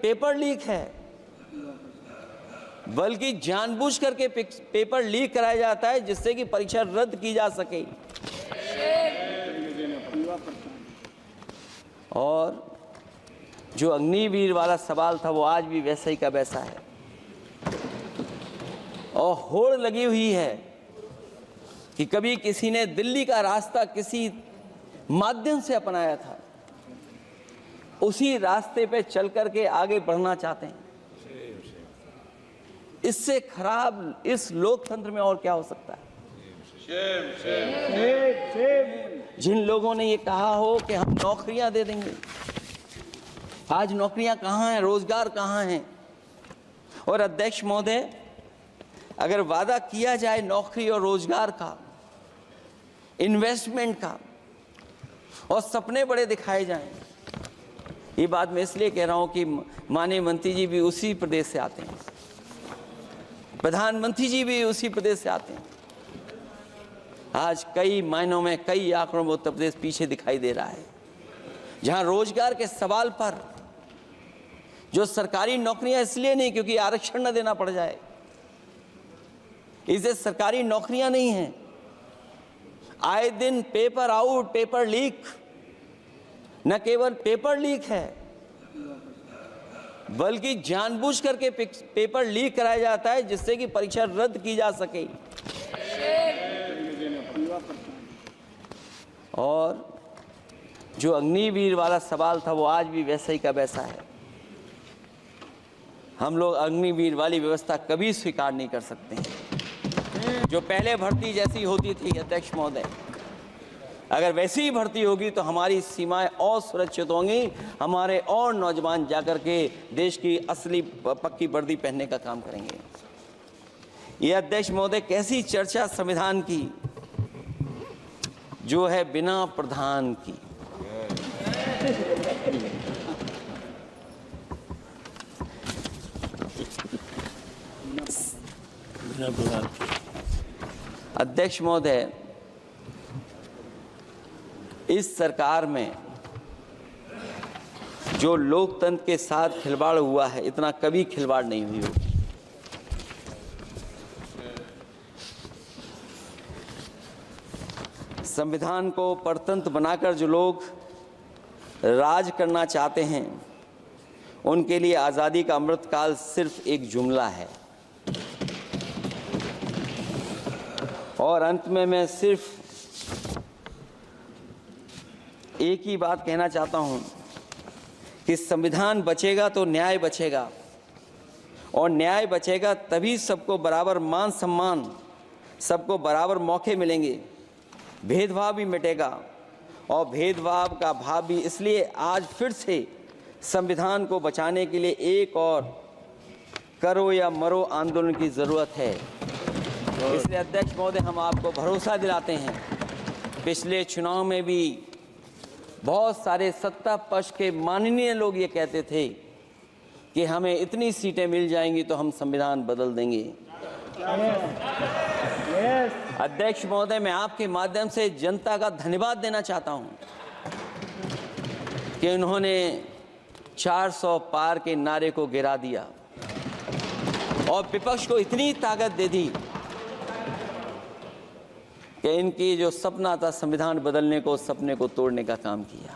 Paper leak है, बल्कि जानबूझ करके पेपर लीक कराया जाता है जिससे कि परीक्षा रद्द की जा सके। और जो अग्निवीर वाला सवाल था वो आज भी वैसा ही का वैसा है, और होड़ लगी हुई है कि कभी किसी ने दिल्ली का रास्ता किसी माध्यम से अपनाया था, उसी रास्ते पे चल करके आगे बढ़ना चाहते हैं। इससे खराब इस लोकतंत्र में और क्या हो सकता है? जिन लोगों ने ये कहा हो कि हम नौकरियां दे देंगे, आज नौकरियां कहां हैं, रोजगार कहां हैं? और अध्यक्ष महोदय, अगर वादा किया जाए नौकरी और रोजगार का, इन्वेस्टमेंट का, और सपने बड़े दिखाए जाएं, ये बात मैं इसलिए कह रहा हूं कि माननीय मंत्री जी भी उसी प्रदेश से आते हैं, प्रधानमंत्री जी भी उसी प्रदेश से आते हैं। आज कई मायनों में, कई आंकड़ों में उत्तर प्रदेश पीछे दिखाई दे रहा है, जहां रोजगार के सवाल पर जो सरकारी नौकरियां इसलिए नहीं क्योंकि आरक्षण न देना पड़ जाए, इसे सरकारी नौकरियां नहीं हैं। आए दिन पेपर आउट, पेपर लीक, न केवल पेपर लीक है बल्कि जानबूझ करके पेपर लीक कराया जाता है जिससे कि परीक्षा रद्द की जा सके। और जो अग्निवीर वाला सवाल था वो आज भी वैसा ही का वैसा है। हम लोग अग्निवीर वाली व्यवस्था कभी स्वीकार नहीं कर सकते हैं। जो पहले भर्ती जैसी होती थी अध्यक्ष महोदय, अगर वैसी ही भर्ती होगी तो हमारी सीमाएं और सुरक्षित होंगी, हमारे और नौजवान जाकर के देश की असली पक्की वर्दी पहनने का काम करेंगे। ये अध्यक्ष महोदय कैसी चर्चा संविधान की जो है बिना प्रधान की। अध्यक्ष महोदय, इस सरकार में जो लोकतंत्र के साथ खिलवाड़ हुआ है, इतना कभी खिलवाड़ नहीं हुई होगी। संविधान को परतंत्र बनाकर जो लोग राज करना चाहते हैं, उनके लिए आज़ादी का अमृतकाल सिर्फ एक जुमला है। और अंत में मैं सिर्फ एक ही बात कहना चाहता हूं कि संविधान बचेगा तो न्याय बचेगा, और न्याय बचेगा तभी सबको बराबर मान सम्मान, सबको बराबर मौके मिलेंगे, भेदभाव भी मिटेगा। और भेदभाव का भाव भी इसलिए आज फिर से संविधान को बचाने के लिए एक और करो या मरो आंदोलन की ज़रूरत है। इसलिए अध्यक्ष महोदय, हम आपको भरोसा दिलाते हैं, पिछले चुनाव में भी बहुत सारे सत्ता पक्ष के माननीय लोग ये कहते थे कि हमें इतनी सीटें मिल जाएंगी तो हम संविधान बदल देंगे। अध्यक्ष महोदय, मैं आपके माध्यम से जनता का धन्यवाद देना चाहता हूं कि उन्होंने 400 पार के नारे को गिरा दिया और विपक्ष को इतनी ताकत दे दी कि इनकी जो सपना था संविधान बदलने को, उस सपने को तोड़ने का काम किया।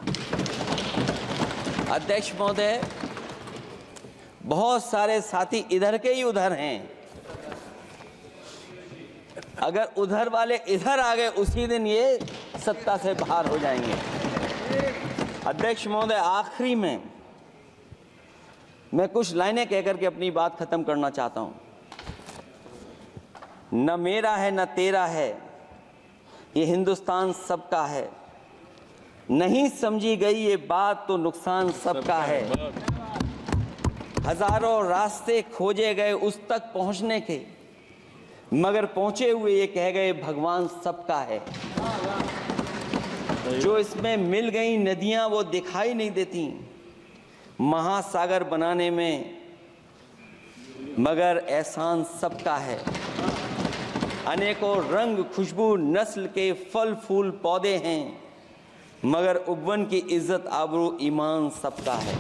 अध्यक्ष महोदय, बहुत सारे साथी इधर के ही उधर हैं, अगर उधर वाले इधर आ गए उसी दिन ये सत्ता से बाहर हो जाएंगे। अध्यक्ष महोदय, आखिरी में मैं कुछ लाइनें कहकर के अपनी बात खत्म करना चाहता हूं। न मेरा है न तेरा है, ये हिंदुस्तान सबका है। नहीं समझी गई ये बात तो नुकसान सबका है। हजारों रास्ते खोजे गए उस तक पहुंचने के, मगर पहुंचे हुए ये कह गए भगवान सबका है। जो इसमें मिल गई नदियां वो दिखाई नहीं देती महासागर बनाने में, मगर एहसान सबका है। अनेकों रंग खुशबू नस्ल के फल फूल पौधे हैं, मगर उपवन की इज्जत आबरू ईमान सबका है।